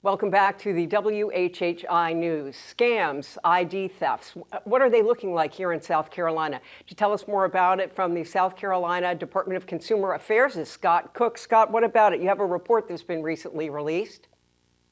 Welcome back to the WHHI News. Scams, ID thefts. What are they looking like here in South Carolina? To tell us more about it from the South Carolina Department of Consumer Affairs is Scott Cooke. Scott, what about it? You have a report that's been recently released.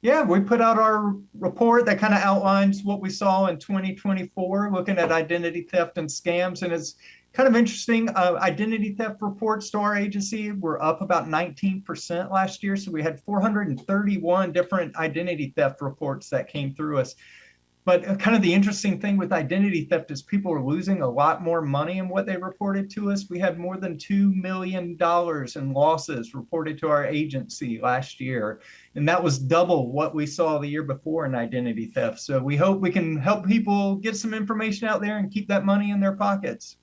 Yeah, we put out our report that kind of outlines what we saw in 2024, looking at identity theft and scams. And it's kind of interesting. Identity theft reports to our agency were up about 19% last year. So we had 431 different identity theft reports that came through us. But kind of the interesting thing with identity theft is people are losing a lot more money in what they reported to us. We had more than $2 million in losses reported to our agency last year. And that was double what we saw the year before in identity theft. So we hope we can help people get some information out there and keep that money in their pockets.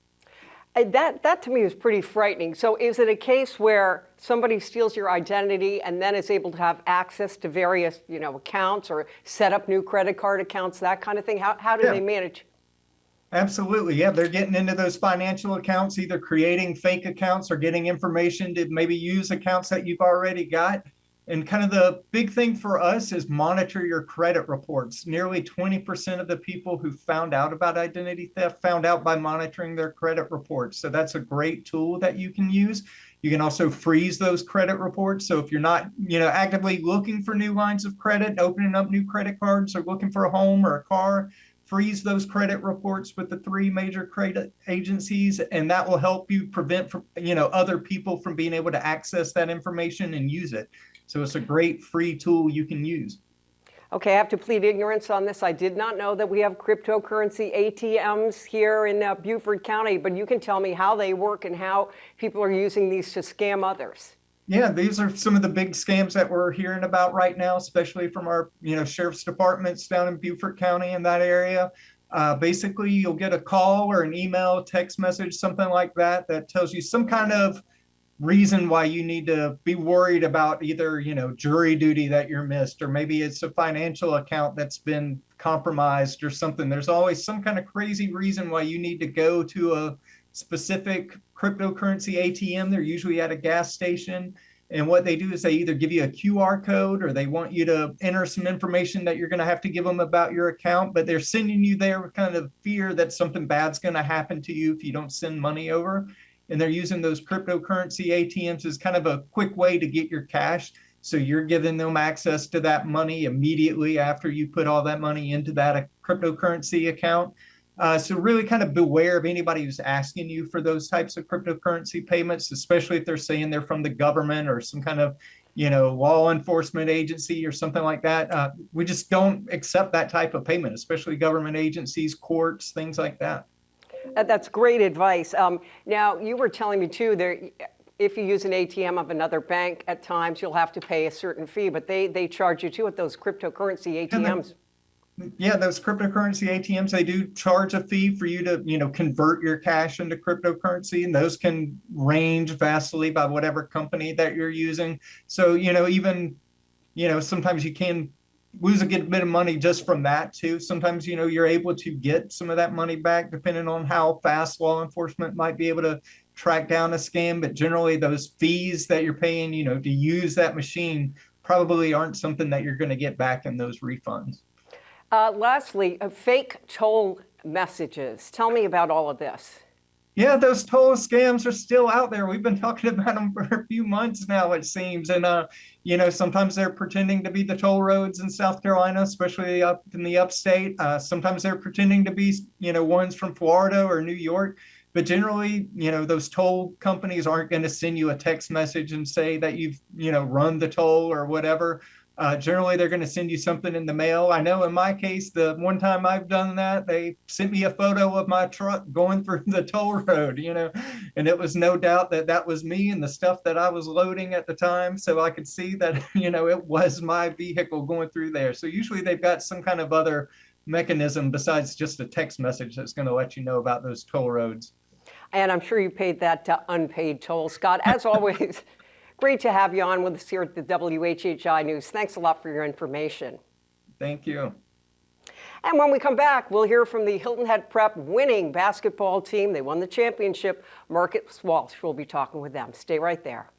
That to me is pretty frightening. So is it a case where somebody steals your identity and then is able to have access to various, accounts or set up new credit card accounts, that kind of thing? How do they manage? Absolutely. Yeah, they're getting into those financial accounts, either creating fake accounts or getting information to maybe use accounts that you've already got. And kind of the big thing for us is monitor your credit reports. Nearly 20% of the people who found out about identity theft found out by monitoring their credit reports. So that's a great tool that you can use. You can also freeze those credit reports. So if you're not, actively looking for new lines of credit, opening up new credit cards or looking for a home or a car, freeze those credit reports with the 3 major credit agencies, and that will help you prevent other people from being able to access that information and use it. So it's a great free tool you can use. Okay, I have to plead ignorance on this. I did not know that we have cryptocurrency ATMs here in Beaufort County, but you can tell me how they work and how people are using these to scam others. Yeah, these are some of the big scams that we're hearing about right now, especially from our, sheriff's departments down in Beaufort County in that area. Basically, you'll get a call or an email, text message, something like that, that tells you some kind of reason why you need to be worried about either, jury duty that you're missed, or maybe it's a financial account that's been compromised or something. There's always some kind of crazy reason why you need to go to a specific cryptocurrency ATM. They're usually at a gas station. And what they do is they either give you a QR code or they want you to enter some information that you're going to have to give them about your account, but they're sending you there with kind of fear that something bad's going to happen to you if you don't send money over. And they're using those cryptocurrency ATMs as kind of a quick way to get your cash. So you're giving them access to that money immediately after you put all that money into that cryptocurrency account. So really kind of beware of anybody who's asking you for those types of cryptocurrency payments, especially if they're saying they're from the government or some kind of, law enforcement agency or something like that. We just don't accept that type of payment, especially government agencies, courts, things like that. That's great advice. Now, you were telling me too, if you use an ATM of another bank, at times you'll have to pay a certain fee, but they charge you too at those cryptocurrency ATMs. Yeah, those cryptocurrency ATMs, they do charge a fee for you to, convert your cash into cryptocurrency, and those can range vastly by whatever company that you're using. So, even, sometimes you can lose a good bit of money just from that too. Sometimes, you're able to get some of that money back depending on how fast law enforcement might be able to track down a scam. But generally those fees that you're paying, to use that machine probably aren't something that you're going to get back in those refunds. Lastly, fake toll messages. Tell me about all of this. Yeah, those toll scams are still out there. We've been talking about them for a few months now, it seems. And, sometimes they're pretending to be the toll roads in South Carolina, especially up in the upstate. Sometimes they're pretending to be, ones from Florida or New York. But generally, those toll companies aren't going to send you a text message and say that you've, run the toll or whatever. Generally, they're going to send you something in the mail. I know in my case, the one time I've done that, they sent me a photo of my truck going through the toll road, and it was no doubt that that was me and the stuff that I was loading at the time. So I could see that, it was my vehicle going through there. So usually they've got some kind of other mechanism besides just a text message that's going to let you know about those toll roads. And I'm sure you paid that unpaid toll. Scott, as always, great to have you on with us here at the WHHI News. Thanks a lot for your information. Thank you. And when we come back, we'll hear from the Hilton Head Prep winning basketball team. They won the championship. Marcus Walsh will be talking with them. Stay right there.